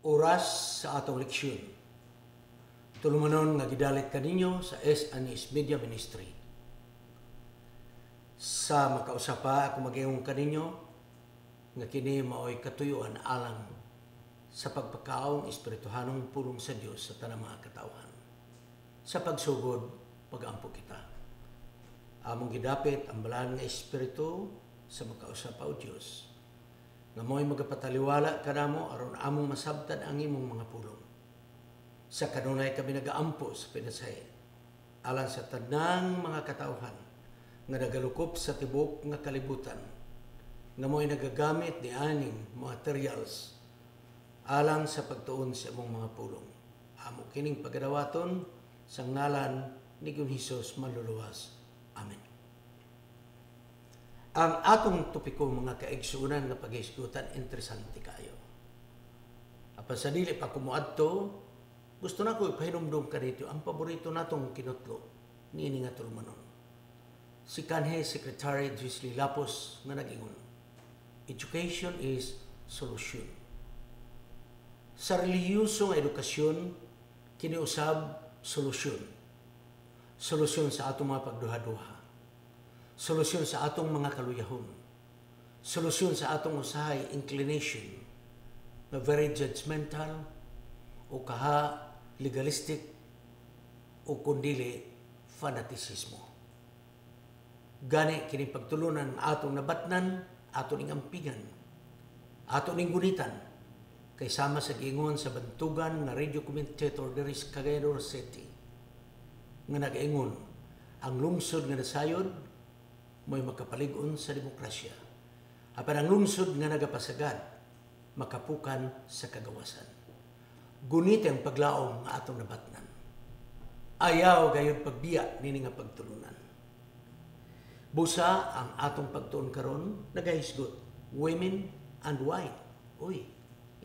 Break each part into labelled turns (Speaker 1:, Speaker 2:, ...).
Speaker 1: oras sa atong leksyon. Tulumanon nga gidalit kaninyo sa S&S Media Ministry. Sa makausapa ako mag-iong kaninyo nga kini mao'y katuyuan alang sa pagpakaong espirituhanong pulong sa Dios sa tanang mga katawhan. Sa pagsugod, pag-ampo kita. Among gidapit ang balahan nga espiritu sa makausapa o Dios nga mo'y magapataliwala kanamo aron among masabtan ang imong mga pulong. Sa kanunay kami nagaampo sa pinasay alang sa tanang mga katawhan nga nagalukop sa tibok nga kalibutan nga mo'y nagagamit ni aning materials alang sa pagtuon sa imong mga pulong. Amo kining pagadawaton sa ngalan ni Ginoong Hesus manluluwas. Amen. Ang atong topiko mga kaigsunan nga pag-isgutan interesante kayo. Apan sa dili pa kumuadto, gusto na ko ipahinumdum ka dito ang paborito natong kinutlo niini nga tulumanon. Si kanhe Secretary Gisli Lapos nga nag-ingon, education is solution. Sa relihiyosong edukasyon, kiniusab solusyon. Solusyon sa atong mga pagduha-duha. Solusyon sa atong mga kaluyahon. Solusyon sa atong usahay inclination na very judgmental o kaha legalistic o kundili fanatisismo. Gani kini pagtulunan atong nabatnan, atong ning ampigan, atong ning gunitan kay sama sa giingon sa bantugan nga radio commentator diri sa Cagayan City nga nag-ingon ang lungsod nga nasayod mo'y makapalig-on sa demokrasya. Apan ang lungsod nga nagapasagad makapukan sa kagawasan. Gunit ang paglaom nga atong nabatnan. Ayaw gayud pagbiya nini nga pagtulunan. Busa ang atong pagtuon karon nagahisgot, women and wine. Uy,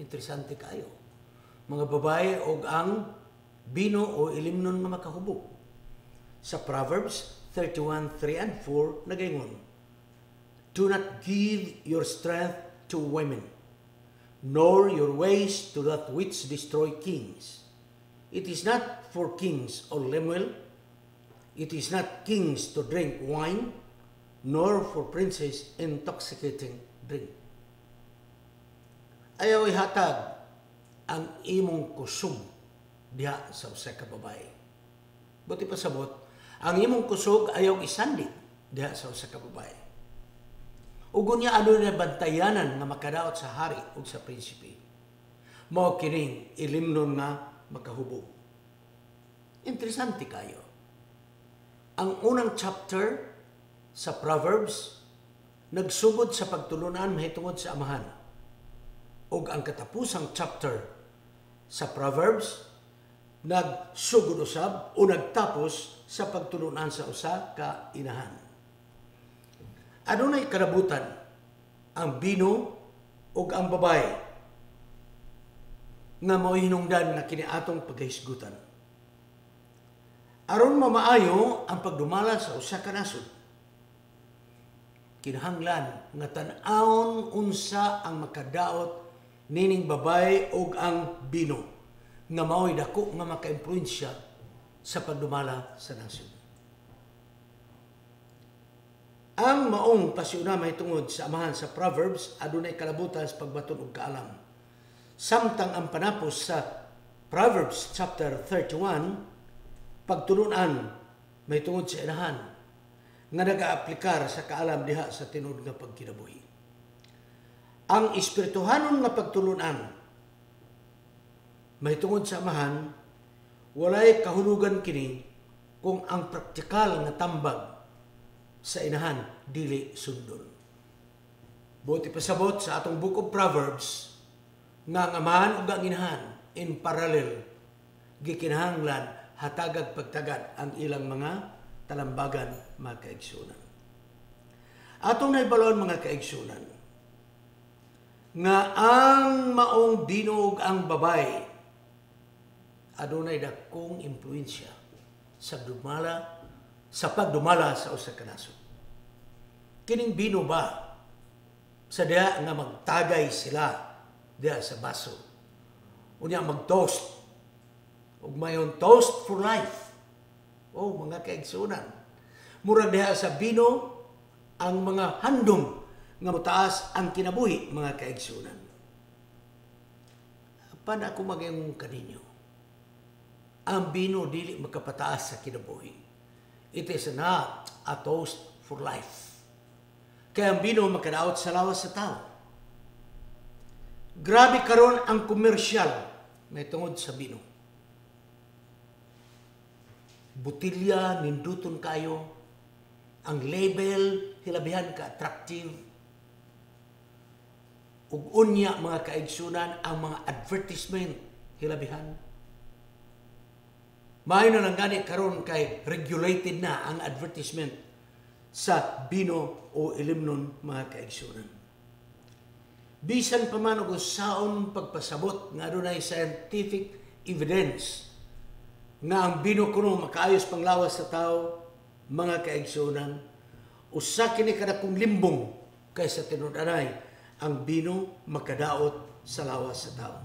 Speaker 1: interesante kayo. Mga babae og ang bino o ilimnon nga makahubog. Sa Proverbs 31:3 and 4 nagaingon, do not give your strength to women, nor your ways to that which destroy kings. It is not for kings or Lemuel, it is not kings to drink wine, nor for princes intoxicating drink. Ayaw ihatag ang imong kusog diha sa usa ka babae. Buti pasabot, ang imong kusog ayaw isandi diha sa usa ka babae. Ug unya ano na bantayanan nga makadaot sa hari ug sa prinsipe. Mao kining ilimnon nga makahubog. Interesante kayo. Ang unang chapter sa Proverbs nagsugod sa pagtulunan mahitungod sa amahan. Ug ang katapusang chapter sa Proverbs nagsugod usab o nagtapos sa pagtulunan sa usa ka inahan. Adunay karabutan ang bino ug ang babae nga mo'y hinungdan na kiniatong paghisgutan. Aron mamaayo ang pagdumala sa usa ka nasod, kinahanglan nga tan-awon unsa ang makadaot nining babae ug ang bino nga mao'y dako nga maka-impluwensya sa pagdumala sa nasod. Ang maong pasiuna mahitungod sa amahan sa Proverbs adunay kalabutan sa pagbaton og kaalam. Samtang ang panapos sa Proverbs chapter 31 pagtulunan mahitungod sa inahan nga nagaaplikar sa kaalam diha sa tinud nga pagkinabuhi. Ang espirituhanon nga pagtulunan mahitungod sa amahan walay kahulugan kini kung ang praktikal nga tambag sa inahan dili sundon. Buti pasabot sa atong Book of Proverbs nga ang amahan ug ang inahan in parallel gikinahanglan hatagag pagtagad ang ilang mga talambagan mga kaigsunan. Atong naibalon mga kaigsunan nga ang maong binog ang babae adunay dakong impluwensya sa pagdumala sa usa ka nasod. Kining bino ba sa diha nga magtagay sila diha sa baso Unya mag-toast. Ug mayon toast for life. Oh, mga kaigsunan. Murag diha sa bino ang mga handom nga mutaas ang kinabuhi, mga kaigsunan. Paano ako mag-ingon kaninyo? Ang bino dili makapataas sa kinabuhi. It is not a toast for life. Kaya ang bino makadaot sa lawas sa tao. Grabe karon ang komersyal na tungod sa bino. Butilya, ninduton kayo, ang label, hilabihan ka-attractive, ug unya mga kaigsunan, ang mga advertisement, hilabihan. Maayo na lang gani karon kay regulated na ang advertisement sa bino o ilimnon, mga kaigsunan. Bisan pa man og saon pagpasabot nga adunay scientific evidence nga ang bino kuno makaayos panglawas sa tao, mga kaigsunan, usa kini kadakong limbong kaysa tinud-anay ang bino makadaot sa lawas sa tao.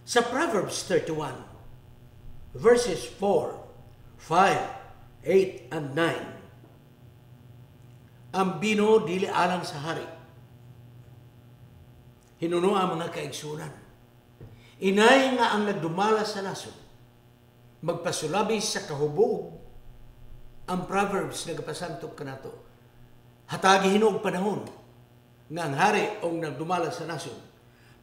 Speaker 1: Sa Proverbs 31 verses 4, 5, 8 and 9, ang bino dili alang sa hari. Hinuno ang mga kaigsunan. Inay nga ang nagdumala sa nasod, magpasulabi sa kahubog. Ang Proverbs nagapasantop kanato. Hatagi hinog panahon nga ang hari o nagdumala sa nasod,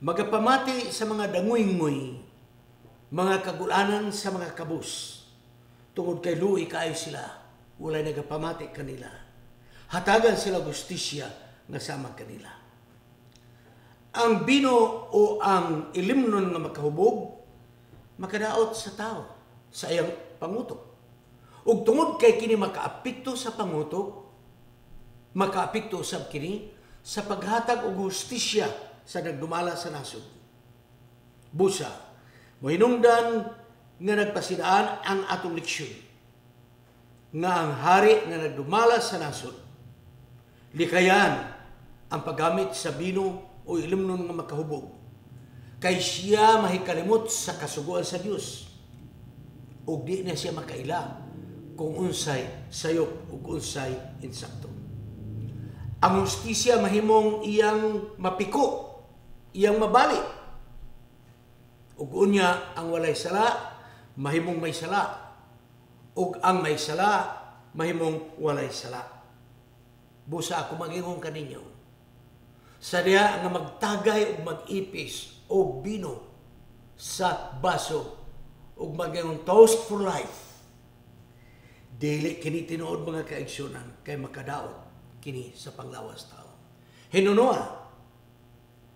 Speaker 1: magapamati sa mga danguy-ngoy, mga kagulanan sa mga kabus. Tungod kay luoy kaayo sila, walay nagapamati kanila. Hatagan sila justisya nga sama kanila. Ang bino o ang ilimnon nga makahubog, makadaot sa tao sa iyang pangutok. Ug tungod kay kini makaapekto sa pangutok, makaapekto usab kini sa paghatag og hustisya sa nagdumala sa nasod. Busa, mohinungdan nga nagpasidaan ang atong leksyon nga ang hari nga nagdumala sa nasod, likayan ang paggamit sa bino o ilimnon nga makahubog, kay siya mahikalimot sa kasuguan sa Dios ug di na siya makaila kung unsay sayop ug unsay insakto. Ang hustisya mahimong iyang mapiko, iyang mabali. Ug unya ang walay sala mahimong may sala, ug ang may sala mahimong walay sala. Busa ako mag-ingon kaninyo, sa diha nga magtagay ug mag-ipis og bino sa baso ug mag-ingon toast for life, dili kini tinuod mga kaigsunan kay makadaot kini sa panglawas tao. Hinunoa,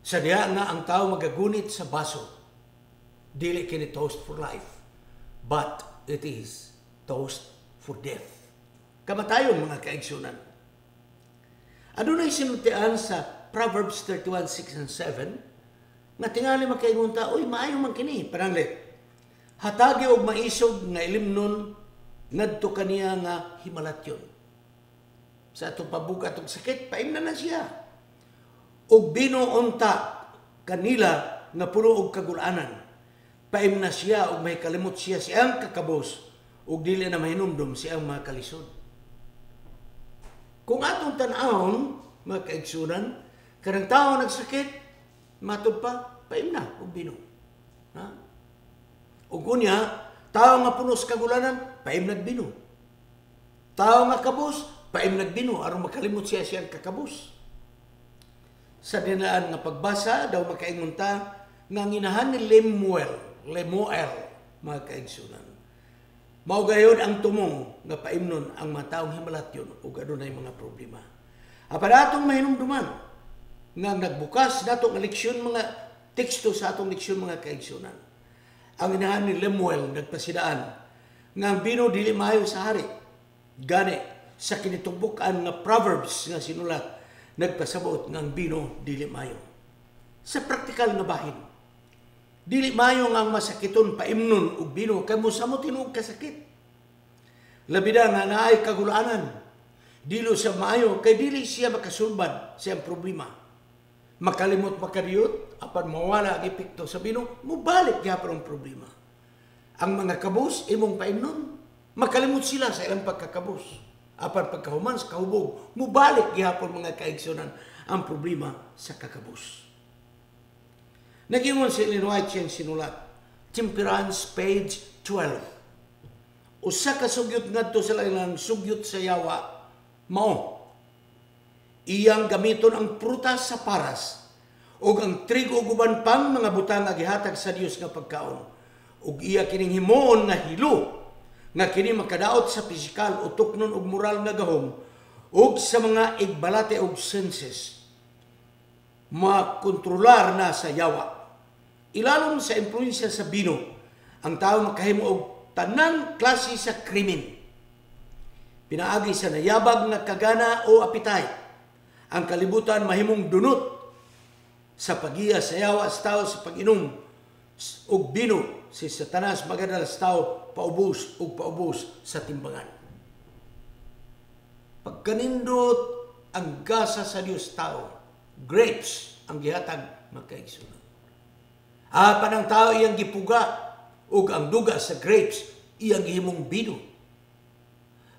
Speaker 1: sa diha nga ang tao magagunit sa baso, dili kini toast for life, but it is toast for death. Kamatayon mga kaigsunan. Adunay sinultian sa Proverbs 31, 6 and 7, nga tingali makaingon ta, uy, maayo man kini, pananglit. Hatagi og maisog nga ilimnon, ngadto kaniya nga himalatyon. Sa atong pabugat og sakit, paimna na siya. Og binuunta kanila nga puno og kagulanan. Paimna siya og may kalimot siya siyang kakabos og dili na mahinumdum siyang mga kalisod. Kung atong tan-awon, mga kaigsunan, kanang tao nagsakit, matod pa, paimna og bino. Ha? Ug unya, tao nga puno sa kagulanan, paimnag bino. Tao nga kabos, paimnag bino aron makalimot siya siyang kakabos. Sa dinaan nga pagbasa daw makaingon ta nga nginahan ni Lemuel, mga kaigsunan. Mao gayud ang tumong nga paimnon ang mga taong himalatyon ug adunay mga problema. Apan atong mahinumduman nga nagbukas nato nga leksyon, mga teksto sa atong leksyon, mga kaigsunan. Ang inahan ni Lemuel nagpasidaan nga ang bino dili maayo sa hari. Gani sa kinitubuk-an nga Proverbs nga sinulat, nagpasabot nga ang bino dili maayo. Sa praktikal nga bahin, dili maayo nga ang masakiton paimnon og bino kay mosamot tinuod kasakit. Labi na nga naay kagulaanan, dili sa maayo kay dili siya makasulbad sa iyang problema. makalimot makadiyot, apan mawala ang epekto sa bino, mubalik gyapon ang problema. Ang mga kabus, imong paimnon, makalimot sila sa ilang pagkakabus. Apan pagkahuman sa kahubog, mubalik gyapon mga kaigsunan ang problema sa kakabus. Nagingon si Ellen White siyang sinulat, Temperance, page 12. Usa ka sugyot ngadto sa ilang sugyot sa yawa, mao iyang gamiton ang prutas sa paras ug ang trigo guban pang mga butang nga gihatag sa Dios nga pagkaon ug iya kining himuon nga hilo nga kini makadaot sa pisikal o tuknon ug moral nga gahom ug sa mga igbalate ug senses makontrolar na sa yawa. Ilalom sa impluensya sa bino, ang tao makahimo og tanang klase sa krimen. Pinaagi sa nayabag nga kagana o apitay. Ang kalibutan mahimong dunot sa pagiya sa yawa sa tao sa pag-inom og bino. Si Satanas magadala sa tao paubos ug paubos sa timbangan. Pagkanindot ang gasa sa Dios tao, grapes ang gihatag makaigsunan. Apan ang tao iyang gipuga ug ang duga sa grapes iyang gihimong bino.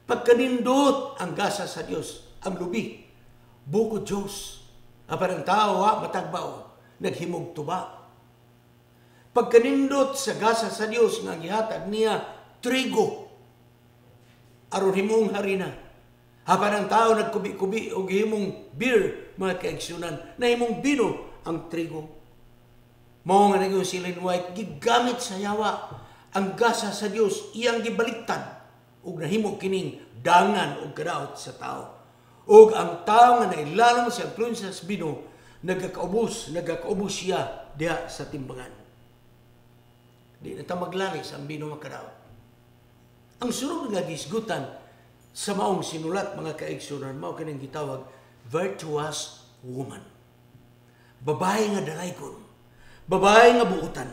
Speaker 1: Pagkanindot ang gasa sa Dios, ang lubi, bukod Dios. Apan ang tao matagbaw, naghimog tuba. Pagkanindot sa gasa sa Dios nga gihatag niya trigo aron himong harina. Apan ang tao nagkubi-kubi og himong beer mga kaigsunan, na himong bino ang trigo. Mao nga nagingon si Ellen White, gigamit sa yawa ang gasa sa Dios iyang gibaliktad ug nahimo kining dangan ug kadaot sa tao. Ug ang tao nga nailalom sa influensya sa bino nagakaubos siya diha sa timbangan. Di na ta maglalis ang bino makadaot. Ang sunod nga gisgutan sa maong sinulat mga kaigsunan mao kining gitawag virtuous woman. Babae nga dalaygon. Babae nga buutan.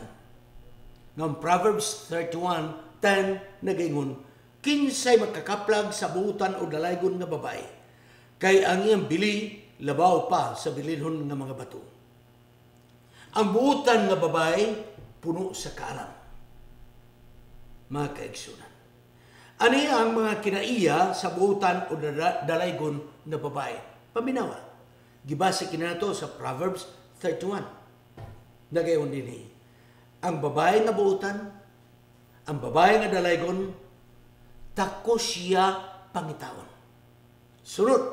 Speaker 1: Ng Proverbs 31:10 nagaingon, kinsay makakaplag sa buutan o dalaygon nga babae, kay ang iyang bili labaw pa sa bilinhon nga mga bato. Ang buutan nga babae puno sa kaalam. Mga kaigsunan. Ani ang mga kinaiya sa buutan o dalaygon nga babae? Paminawa. Gibase kinato sa Proverbs 31. Nagayon din ang babae nga buutan, ang babae nga dalaygon, tako siya pangitawon. Sunod,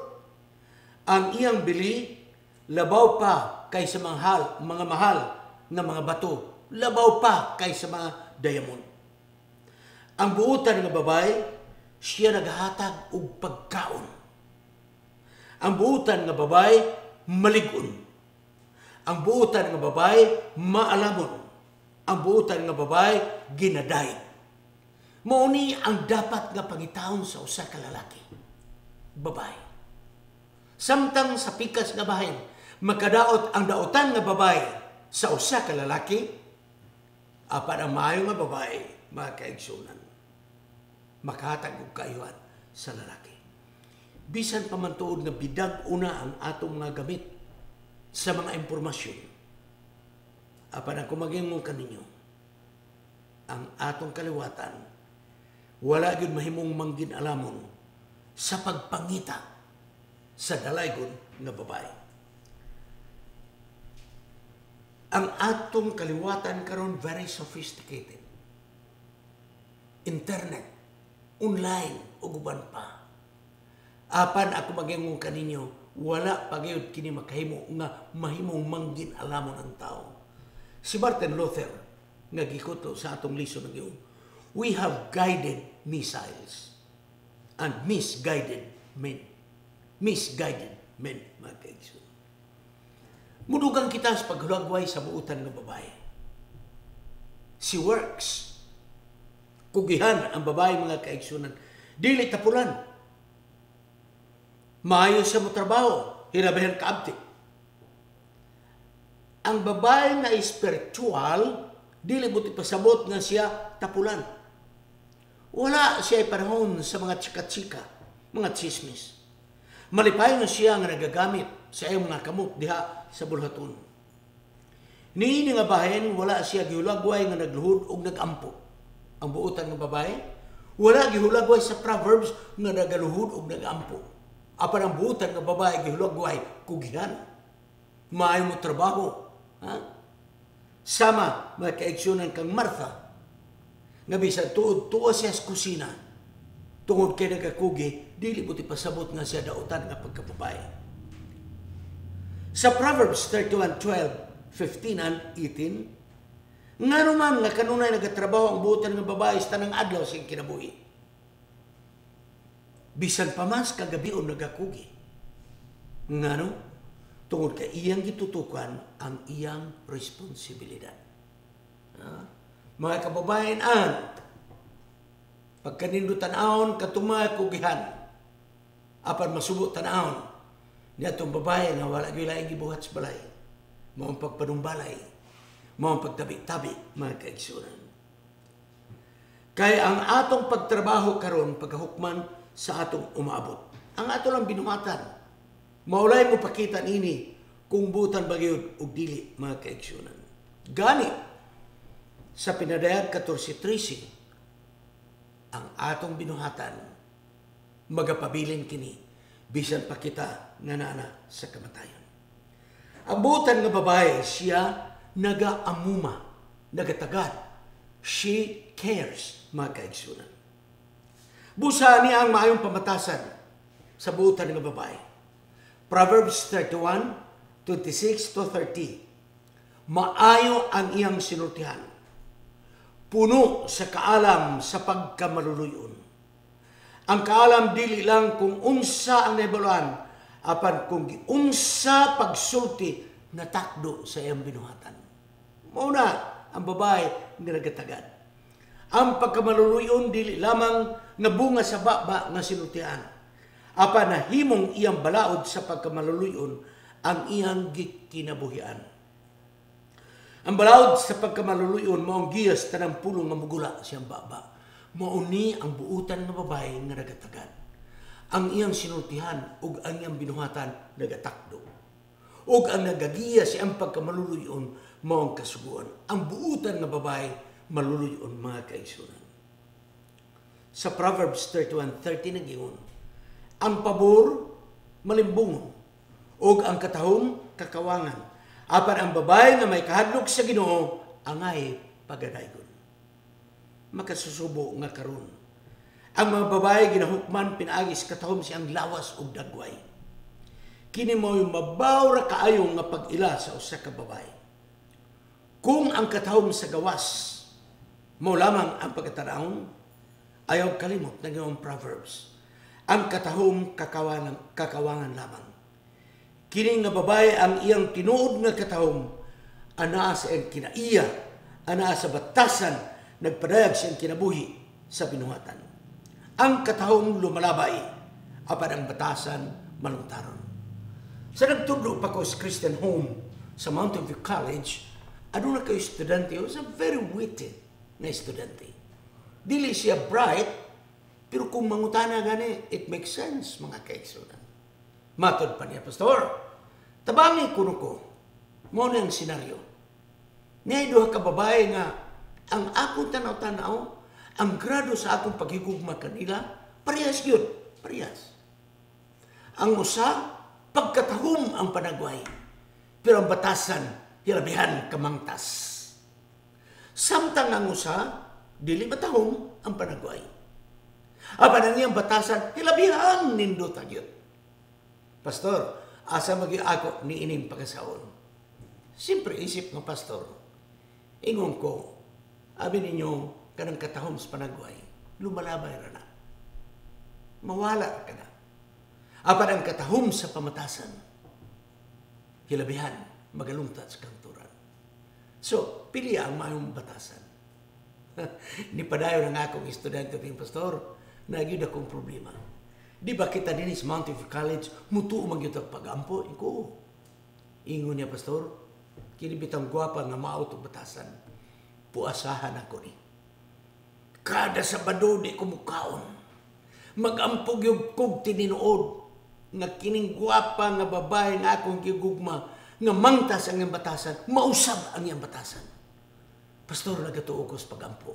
Speaker 1: ang iyang bili, labaw pa kaysa mga mahal na mga bato, labaw pa kaysa mga diamond. Ang buutan nga babae, siya naghatag og pagkaon. Ang buutan nga babae, maligon. Ang buutan nga babae, maalamon. Ang buutan nga babae, ginaday. Mauni ang dapat nga pangitaon sa usa ka lalaki. Babae. Samtang sa pikas nga bahin, makadaot ang daotan nga babae sa usa ka lalaki, apan ang maayo nga babae, mga kaigsunan, makahatag og kaayuhan sa lalaki. Bisan pa man tuod nga bidag una ang atong mga gamit sa mga impormasyon. Apan ako magingong kaninyo, ang atong kaliwatan, wala gyud mahimong mangginalamon sa pagpangita sa dalaygon nga babae. Ang atong kaliwatan karon very sophisticated. Internet, online, ug uban pa. Apan ako magingong kaninyo, wala pagayod kini makahimo nga mahimong manggin alamon ang tao. Si Martin Luther nga gikuto sa atong lisod nagyon, we have guided missiles and misguided men. Misguided men, mga kaigsunan. Mudugang kita sa paghulagway sa buutan ng babae. Si works. Kugihan ang babae, mga kaigsunan. Dili tapulan. Maayo siya mo trabaho, hirabahan kaabti. Ang babae na spiritual, dili buti pasabot nga siya tapulan. Wala siya panahon sa mga tsika-tsika, mga chismis. Malipay nga siya nga nagagamit sa iyong mga kamot diha sa bulhaton. Niini nga bahin, wala siya gihulagway nga nagluhod o nagampo. Ang buotan ng babae, wala gihulagway sa Proverbs nga nagaluhod o nagampo. Apan ang buotan ng babae gihulagway, kugihan. Maayo mo trabaho. Ha? Sama, mga kaeksyonan kang Martha, nga bisan tuwa siya sa kusina, tungod kay nagakugi, dili mo ti pasabot nga siya dautan nga pagkababae. Sa Proverbs 31:12, 15 and 18, nga naman nga kanunay nagatrabaho ang buotan ng babae sa tanang adlaw sa kinabuhi. Bisan pa mas kagabi o nagakugi. Nga no? Tungod kay iyang gitutukan ang iyang responsibilidad. Mga kababayan, pagkanindo tanahon, katumay kugihan, apan masubo tanahon, niya itong babae nga wala gilaing gibuhat sa balay, maong pagpanumbalay, maong pagtabi-tabi, mga kaigsunan. Kaya ang atong pagtrabaho karon pagkahukman sa atong umabot. Ang ato lang binuhatan, maulay mo pakita nini kung butan bagyod og dili, mga kaigsunan. Gani, sa Pinadayag 14:13, ang atong binuhatan, magapabilin kini, bisan pa kita nga nana sa kamatayon. Ang butan nga babae, siya nagaamuma, nagatagad. She cares, mga kaigsunan. Busa niya ang maayong pamatasan sa butan nga babae. Proverbs 31:26-30. Maayo ang iyang sinultihan, puno sa kaalam sa pagkamaluluyon. Ang kaalam dili lang kung unsa ang naibaloan, apan kung unsa pagsulti natakdo sa iyang binuhatan. Mauna ang babae nga nagatagad. Ang pagkamaluluyon dili lamang nabunga sa baba nga sinultihan, apan nahimong iyang balaod sa pagkamaluluyon ang iyang kinabuhian. Ang balaod sa pagkamaluluyon maong giyas tanang pulong nga mugula siyang baba. Mauni ang buutan ng babae nga nagatagad. Ang iyang sinultihan ug ang iyang binuhatan nagatakdo. Ug ang nagagiya siyang pagkamaluluyon maong kasuguan. Ang buutan ng babae maluluyon, mga kaigsunan. Sa Proverbs 31:30 nagingon, ang pabor malimbungon ug ang katahom kakawangan. Apan ang babae nga may kahadlok sa Ginoo angay pagadaygon. Makasusubo nga karon, ang mga babae ginahukman pinaagis katahom siyang lawas ug dagway. Kini mo'y mabaw ra kaayo nga pag-ila sa usa ka babae. Kung ang katahom sa gawas mao lamang ang pagkatanahon, ayaw kalimot na ginoong Proverbs, ang katahom kakawangan lamang. Kini nga babae ang iyang tinuod nga katahom, anaa sa iyang kinaiya, anaa sa batasan, nagpadayag siyang kinabuhi sa binuhatan. Ang katahom lumalabay, apan ang batasan malungtaron. Sa nagtudlo pa ko sa Christian home sa Mountain View College, ano na kayo estudyante? He was a very witty na estudyante. Dili siya bright, pero kung mangutana gani, it makes sense, mga kaigsunan. Matod pa niya, Pastor, tabangi kuno ko, mo na ang senaryo. Niya duha ka babae nga, ang akong tanaw-tanaw, ang grado sa akong paghigugma kanila, parehas yun, parehas. Ang usa, pagkatahom ang panagway, pero ang batasan, hilabihan kamangtas. Samtang ang usa, dili matahom ang panagway. Apan ang iyang batasan, hilabihan nindot agyot. Pastor, asa magi ako ni ining pagkasaon? Siyempre isip ng pastor, ingon ko, abi ninyo kanang katahom sa panagway, lumalabay ra na. Mawala ka na. Apan ang katahom sa pamatasan, hilabihan, magalungtat sa kanturan. So, pili ang mayong batasan. Ni padayon ang akong estudyante ting pastor, nagyud akong problema. Di ba kita din sa Mountain View College, mutuo magyud ang pag-ampo? Iko. Ingon niya, pastor, kinibitang gwapa nga maauto batasan. Puasahan ako ni. Kada Sabado di ko mukaon. Mag-ampog yung kog tininuod. nga kining gwapa nga babae nga akong gigugma nga mangtas ang iyang batasan, mausab ang iyang batasan. Pastor, nagatuo ko sa pagampo.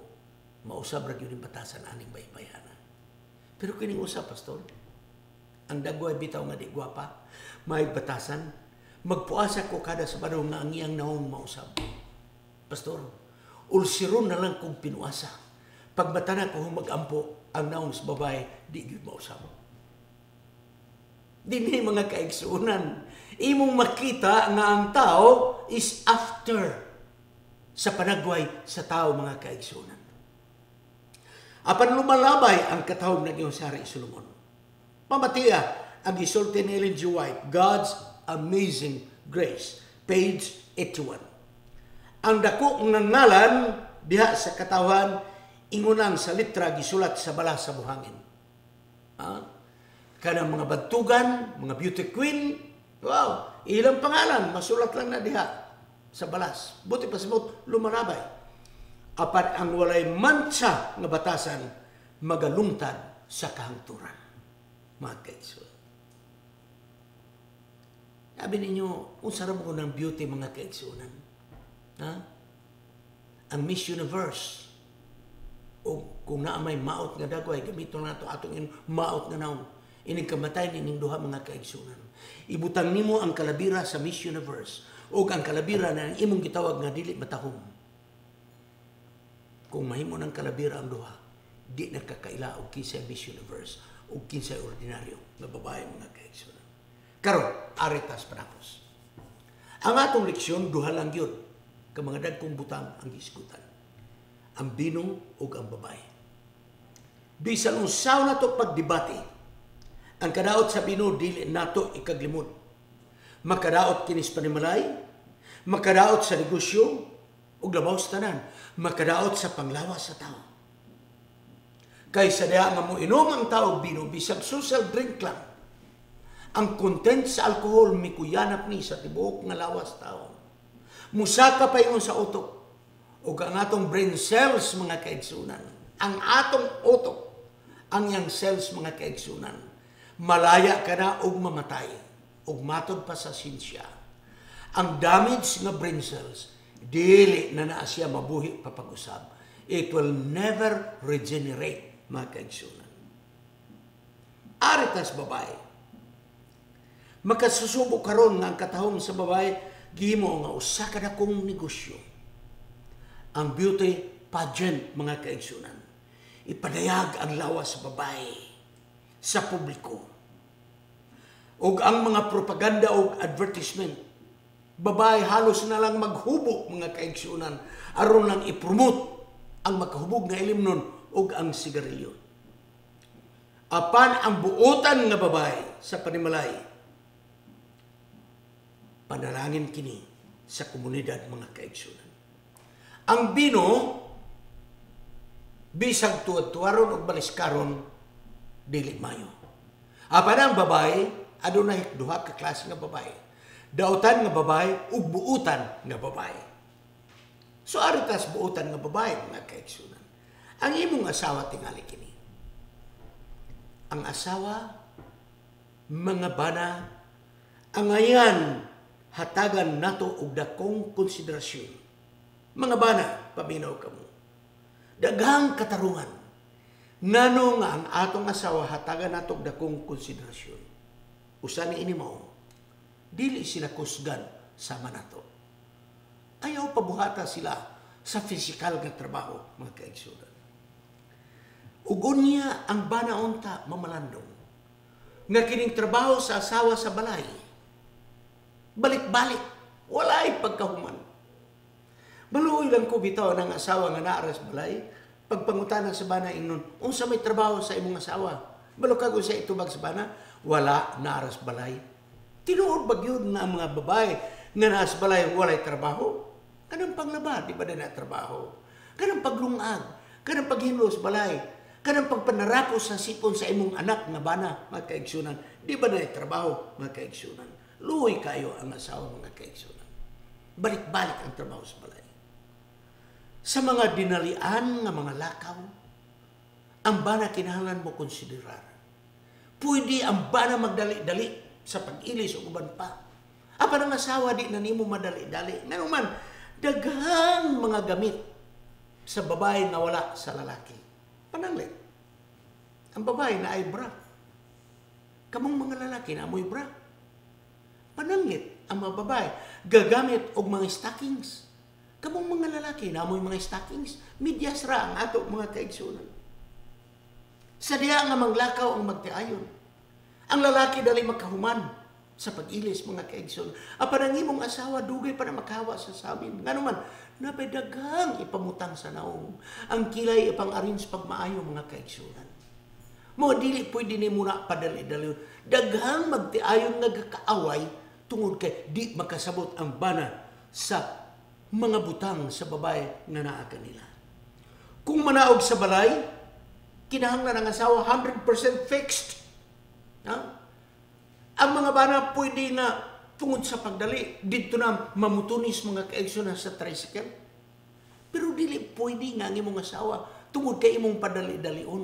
Speaker 1: Mausab ra gyud ang batasan aning baybayana. Pero kining usab, pastor, ang dagway bitaw nga di gwapa, may batasan, magpuasa ko kada Sabado nga ang iyang naong mausab. Pastor, ulsiron na lang kong pinuasa. Pagbatana ko mag-ampo ang naong sa babae, di gyud mausab. Dinhi mga kaigsuonan, imong makita nga ang tao is after sa panagway sa tao, mga kaigsuonan. Apan lumalabay ang katawag na Gihosari Solomon. Pamatiya ang gisulti ni Ellen G. White, God's Amazing Grace, page 81. Ang dako nga ngalan diha sa katawhan ingunang sa litra gisulat sa balas sa buhangin. Kanang mga bantugan, mga beauty queen, wow, ilang pangalan, masulat lang na diha sa balas. Buti pa sabot, lumarabay. Apan ang walay mansa nga batasan, magalungtad sa kahangturan. Mga kaigsuonan. Sabi ninyo, unsa ra mo ng beauty, mga kaigsuonan? Ang Miss Universe, o kung naa may maot nga dagway, gamiton na ito atong maot nga naon. Ining kamatay nining duha, mga kaigsuonan. Ibutang nimo ang kalabira sa Miss Universe o ang kalabira na imong gitawag nga dili matahom. Kung mahimo ng kalabira ang duha, di nakakaila og kinsay Miss Universe o kinsay ordinaryo nga babae, mga kaigsuonan. Karon, aritas panapos. Ang atong leksyon duha lang gyud ka mga dagkong butang ang gisgutan. Ang bino ug ang babae. Bisan unsaw nato pagdebate, ang kadaot sa bino dili nato ikaglimod. Makadaot kinis panimalay, makadaot sa negosyo, ug labaw sa tanan, makadaot sa panglawas sa tao. Kaysa diha nga mo inom ang tao bino, bisag social drink lang, ang content sa alcohol mikuyanap ni sa tibuok nga lawas tao. Musaka pa ingon sa utok, ug ang atong brain cells, mga kaigsuonan, ang atong utok, ang yang cells, mga kaigsuonan, malaya ka na og mamatay, og matod pa sa sinsya. Ang damage nga brain cells, dili na naa siya mabuhi papag-usab. It will never regenerate, mga kaigsuonan. Aritas babae. Makasusubo karon nga ang katahom sa babae, gihimo nga usa ka dakong negosyo. Ang beauty pageant, mga kaigsuonan. Ipadayag ang lawas sa babae sa publiko. O ang mga propaganda o advertisement, babae halos na lang maghubo, mga kaigsuonan, aron lang ipromote ang makahubog na ilimnon o ang sigarilyo. Apan ang buotan nga babae sa panimalay, panalangin kini sa komunidad, mga kaigsuonan. Ang bino, bisag tuwad-tuwaron o baliskaron, dili mayo. Apan ang babae, adunay duha ka klase nga babae. Dautan nga babae ug buutan nga babae. So aritas buutan nga babae, mga kaigsuonan. Ang imong asawa tingali kini. Ang asawa, mga bana, ang ayan hatagan nato og dakong konsiderasyon. Mga bana, paminaw kamo. Daghang katarungan. Ngano nga ang atong asawa hatagan nato og dakong konsiderasyon. Usa ni ini mao, dili sila kusgan sama nato. Ayaw pabuhata sila sa physical nga trabaho, mga kaigsuonan. Ugon niya ang bana unta mamalandong nga kining trabaho sa asawa sa balay, balik-balik, walay pagkahuman. Maluoy lang ko bitaw ng asawa nga naa sa balay, pagpangutanan sa bana ingnon, unsa may trabaho sa imong asawa? Balukag sa itubag sa bana, wala naa sa balay. Tinuod ba gyud na ang mga babae nga naa sa balay walay trabaho? Kanang panglaba, di ba na trabaho? Kanang paglungag, kanang paghinlo sa balay, kanang pagpanarapos sa sipon sa imong anak nga bana, mga kaigsuonan, di ba na trabaho, mga kaigsuonan? Luoy kayo ang asawa, mga kaigsuonan. Balik-balik ang trabaho sa balay. Sa mga dinalian nga mga lakaw, ang bana kinahanglan mo konsiderar. Pwede ang bana magdali-dali sa pag-ilis o uban pa. Apan ang asawa di na nimo madali-dali. Ngayon man, daghang mga gamit sa babae na wala sa lalaki. Pananglit. Ang babae na ay bra. Kamong mga lalaki na amoy bra. Pananglit ang mga babae gagamit og mga stockings. Kamong mga lalaki na amoy mga stockings, medyas ra ang ato mga kaigsunan. Sa diha nga manglakaw ang magtiayon. Ang lalaki dali makahuman sa pag-ilis mga kaigsunan. Apan ang imong asawa dugay pa na makahawa sa samin. Nganuman, napedaghang ipamutang sa naong. Ang kilay ipang-arrange pagmaayo mga kaigsunan. Mo dili pwede ni muna padali-dali. Daghang magtiayon nga kaaway tungod kay di makasabot ang bana sa mga butang sa babae nga naa kanila. Kung manaog sa balay, kinahanglan ang asawa 100% fixed. Ha? Ang mga bana pwede na tungod sa pagdali, dito na mamutunis mga kaigsunan sa tricycle. Pero dili pwede nga ang imong asawa tungod kay imong padali-dalion.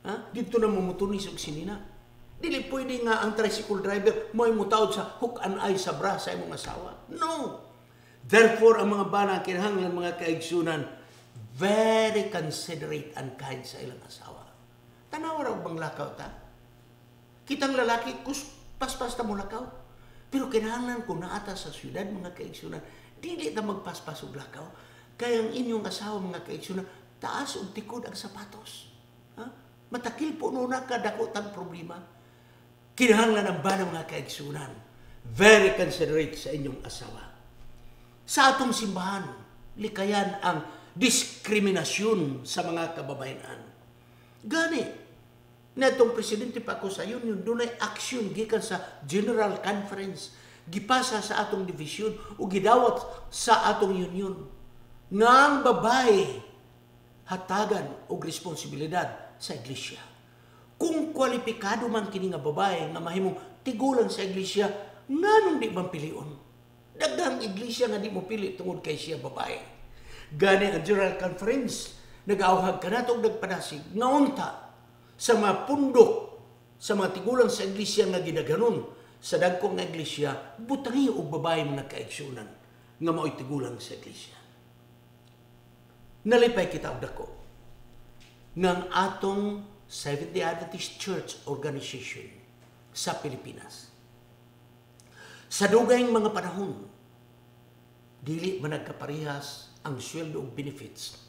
Speaker 1: Ha? Dito na mamutunis og sinina. Dili pwede nga ang tricycle driver mo'y mutaod sa hook and eye sa bra sa imong asawa. No! Therefore, ang mga bana kinahanglan mga kaigsunan very considerate and kind sa ilang asawa. Tanawa raw bang lakaw ta? Kitang lalaki, paspas ta mo lakaw. Pero kinahanglan kung naata sa syudad mga kaigsunan, dili ta magpaspas og lakaw. Kaya ang inyong asawa mga kaigsunan, taas og tikod ang sapatos. Ha? Matakil po nuna ka dako tang problema. Kinahanglan ang bana mga kaigsunan. Very considerate sa inyong asawa. Sa atong simbahan, likayan ang diskriminasyon sa mga kababayanan. Gani, na itong presidente pa ako sa union, doon ay action gikan sa General Conference, gipasa sa atong division o gidawat sa atong union. Nga ang babae hatagan og responsibilidad sa iglesia. Kung kwalipikado man kini nga babae nga mahimong tigulan sa iglesia, nganong di man pilion? Daghang iglesia nga di mo pili tungod kay siya babae. Gani ang General Conference nag-auhag kanato og nagpadasig nga unta sa mga pundok sa mga tigulang sa iglesia nga gidaganon sa dagkong nga iglesia, butangi og babae mga kaigsunan nga mao'y tigulang sa iglesia. Nalipay kita og dako ng atong Seventh-day Adventist Church Organization sa Pilipinas. Sa dugayng mga panahon, dili man nagkaparehas ang sweldo o benefits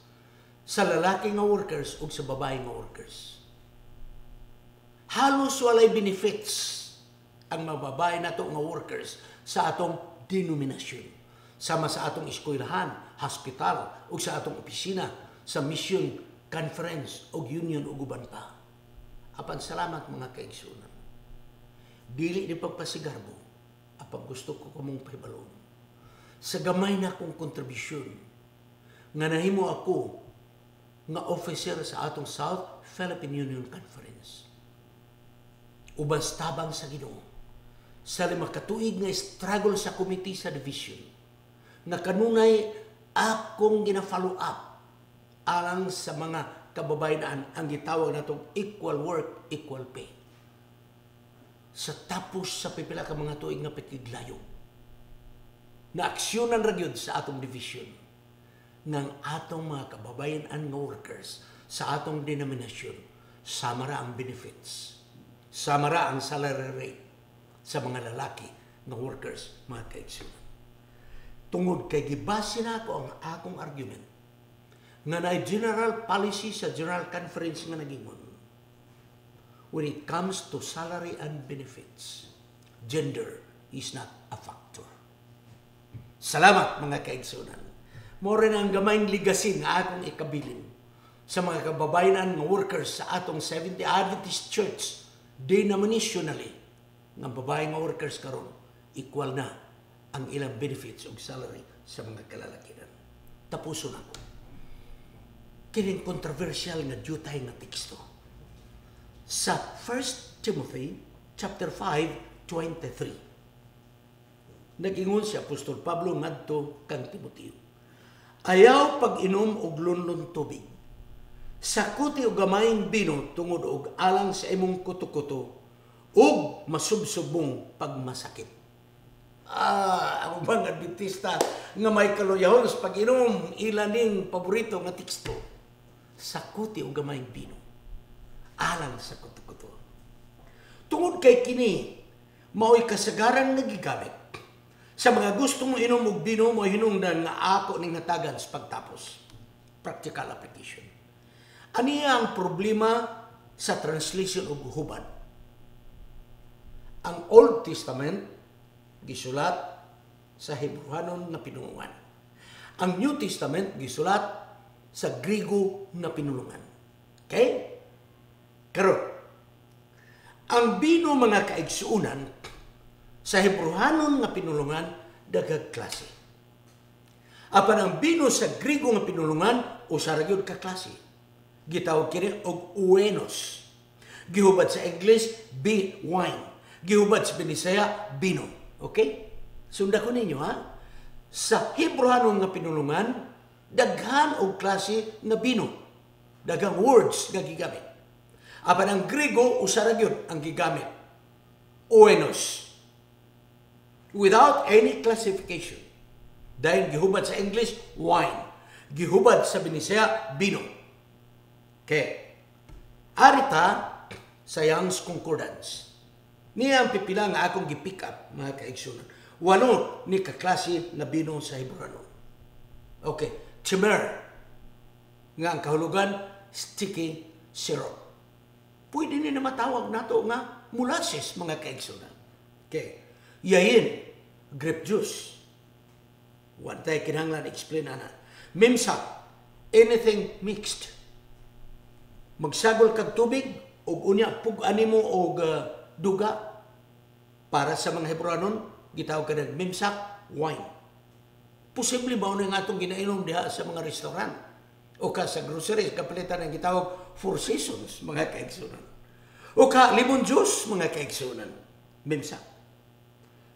Speaker 1: sa lalaki nga workers o sa babae nga workers. Halos walay benefits ang mga babae nato nga workers sa atong denominasyon. Sama sa atong eskwelahan, hospital, o sa atong opisina, sa mission conference o union o guban pa. Apan salamat mga kaigsunan. Dili ni pagpasigarbo, apan gusto ko kumong pahibalon. Sa gamay na kong kontribusyon, nga nahimo ako nga officer sa atong South Philippine Union Conference. Ubas tabang sa Ginoo, sa 5 katuig nga struggle sa committee sa division, nga kanunay akong gina-follow up alang sa mga kababayan ang gitawag natong equal work, equal pay. Sa tapos sa pipila ka mga tuig nga pikiglayo, na aksyonan ra gyud sa atong division ng atong mga kababayan nga workers sa atong denominasyon, sama ra ang benefits, sama ra ang salary rate sa mga lalaki nga workers, mga kaigsunan. Tungod kay gibase na ako ang akong argument nga na general policy sa General Conference nga nagingon. When it comes to salary and benefits, gender is not a factor. Salamat mga kaigsunan. More na ang gamayng ligasin nga akong ikabilin sa mga kababayan nga workers sa atong Seventh-day Adventist Church denominationally nga babae nga workers karon equal na ang ilang benefits o salary sa mga kalalakihan. Tapuson ako. Kining controversial nga jutay nga teksto. Sa 1 Timothy chapter 5:23. Nag-ingon si Apostol Pablo ngadto kang Timoteo. Ayaw pag-inom og lunlon tubig. sakuti og gamayng bino tungod og alang sa imong kuto-kuto ug masubsubong pagmasakit. Ang mga Adventista nga may kaluyahon sa pag-inom, ilaning paborito nga teksto. Sakuti o gamayng bino, alang sa kuto-kuto. Tungod kay kini, mao'y kasagaran nga gigamit. Sa mga gusto mo inom og bino, mo hinungdan nga ako ning natagan sa pagtapos. Practical application. Aniya ang problema sa translation og hubad. Ang Old Testament gisulat sa Hebrewanon nga pinulungan. Ang New Testament gisulat sa Griego nga pinulungan. Okay? Karon, ang bino mga kaigsuunan sa Hebrewanon nga pinulungan daghang klase. Apan ang bino sa Griego nga pinulungan usa ra gyud ka klase. Gitawag kini og oenos. Gihubad sa English wine. Gihubad sa Binisaya bino. Okay? Sunda ko ninyo, ha? Sa Hebrewanon nga pinulungan, daghan og klase nga bino. Daghang words nga gigamit. Apan ang Griego, usa ra gyud ang gigamit. Oenos. Without any classification. Dahil gihubad sa English, wine. Gihubad sa Binisaya, bino. Okay. Arita sa Young's Concordance. Niya ang pipila nga akong gipick up, mga kaigsunan. 8 ni kaklase na bino sa Hebrewanon. Okay. Chimer. Nga ang kahulugan, sticky syrup. Pwede ni na matawag nato nga molasses, mga kaigsunan. Okay. Yayin, grape juice. One tayo kinahanglan explain na. Mimsak, anything mixed. Magsagol kag tubig, o unya, pug-ani mo og duga. Para sa mga Hebrewanon, gitawag ka ng mimsak, wine. Posible ba nga itong ginainom diha sa mga restaurant? O ka sa groceries, kapalitan ng gitawag Four Seasons, mga kaigsunan. O ka lemon juice, mga kaigsunan. Mimsak.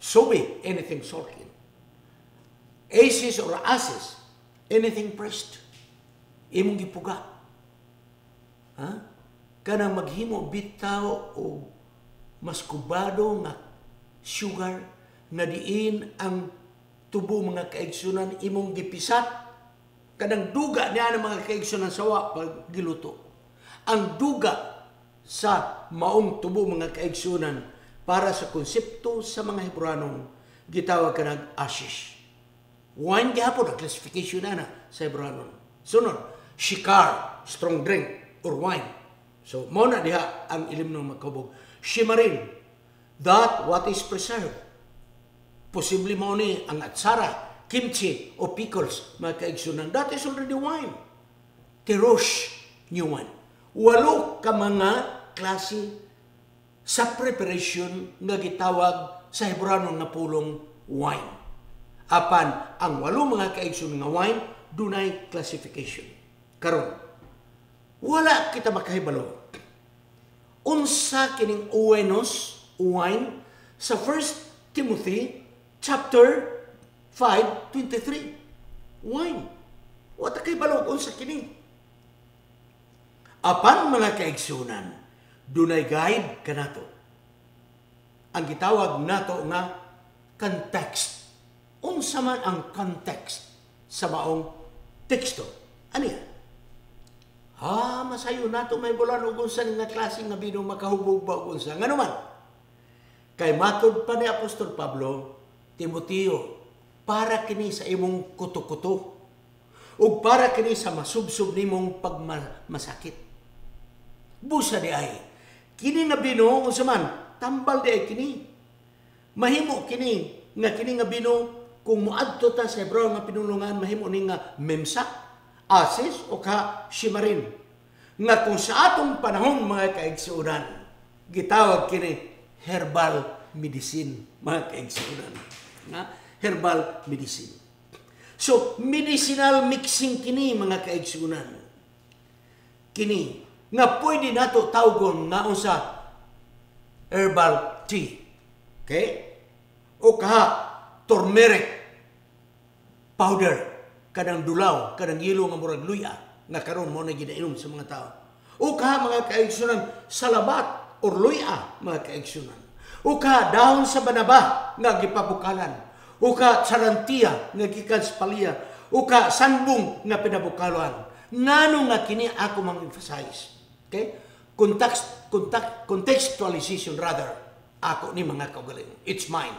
Speaker 1: Sobe, anything salty. Aces or ases, anything pressed. Imong gipuga. Ha? Kanang maghimo bitaw o mas kubado nga sugar nga diin ang tubo mga kaigsunan imong gipisat. Kanang duga niya ng mga kaigsunan sawa pag giluto. Ang duga sa maong tubo mga kaigsunan para sa konsepto sa mga Hebrewanon gitawag ka ng ashish. Wine gihapon ang classification na sa Hebrewanon. Sunod, shikar, strong drink or wine. So, muna diha ang ilim ng magkabog. Shimarin, that what is preserved. Posible mo ni ang atsara, kimchi, o pickles, mga kaigsunan. That is already wine. Kirosh, new wine. 8 ka mga klase sa preparation nga gitawag sa Hebrewanon nga pulong wine. Apan, ang 8 mga kaigsunan nga wine, dunay classification. Karon, wala kita makahibalo. Unsa kining oenos, wine, sa 1 Timothy chapter 5:23. Wine. Wala kay balog unsa kini. Apan mga kaigsunan, dunay guide kanato. Ang gitawag nato nga context. Unsa man ang context sa maong teksto? Ano yan? Masayo nato may bulan o unsa nga klase nga bino makahubog ba o unsa. Nga naman, kay matod pa ni Apostol Pablo, Timoteo, para kini sa imong kuto-kuto o para kini sa masubsob nimong pagmasakit. Busa di ay, kini nga bino, unsa man, tambal di ay kini. Mahimo kini nga bino, kung muadto ta sa Hebreo nga pinulungan, mahimo ni nga memsak, asis o ka shimarin. Nga kung sa atong panahon mga kaigsuunan, gitawag kini herbal medicine, mga kaigsuunan. Nga, herbal medicine. So, medicinal mixing kini mga kaigsuunan. Kini, nga pwede nato tawgon nga unsa herbal tea. Okay? O kaha, turmeric powder, kanang dulaw, kanang yelo nga murag luya, nga karon mo na ginainom sa mga tao. Uka mga kaigsunan salabat or luya mga kaigsunan. Uka dahon sa banaba nga gipabukalan. Uka sarantiya nga gikan sa palya. Uka sanbong nga pinabukalan. Ngano nga kini ako mang-emphasize. Okay? Contextualization rather. Ako ni mga kaugalingon. It's mine.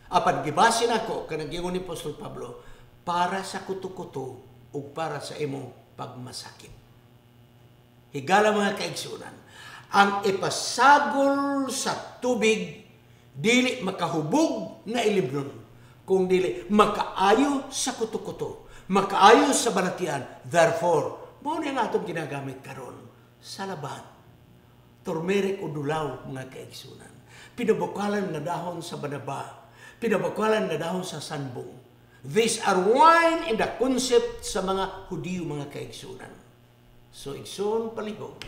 Speaker 1: Apan gibasin ako kanang giingon ni Apostol Pablo para sa kuto-kuto o para sa imong pagmasakit. Higala mga kaigsunan, ang ipasagol sa tubig dili makahubog nga ilibnon, kung dili makaayo sa kuto-kuto, makaayo sa balatian. Therefore, mo ni nga itong ginagamit karon sa laban. Turmeric o dulaw mga kaigsunan. Pinabukalan nga dahon sa banaba. Pinabukalan nga dahon sa sanbong. These are wine in the concept sa mga Hudiyo mga kaigsunan. So, igsoon palihog.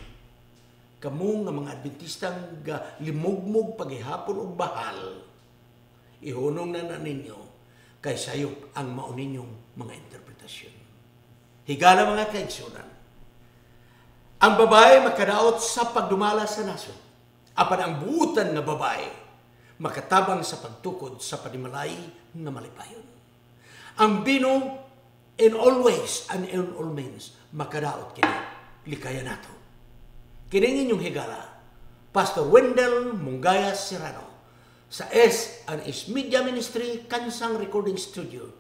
Speaker 1: Kamu nga mga Adventistang limugmog paghihapon og bahal, ihunong na ninyo kay sayop ang mao ninyong mga interpretasyon. Higala mga kaigsunan, ang babae makadaot sa pagdumala sa nasod, apan ang buutan nga babae makatabang sa pagtukod sa panimalay nga malipayon. Ang bino in all ways and in all means makadaot kini likaya nato. Kining inyong higala, Pastor Wendell Mungayas Serrano sa S&S Media Ministry Kansang Recording Studio.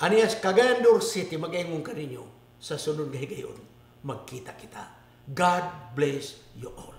Speaker 1: Anias Cagayan de Oro City, mag-ingong kaninyo sa sunod nga higayon. Magkita kita. God bless you all.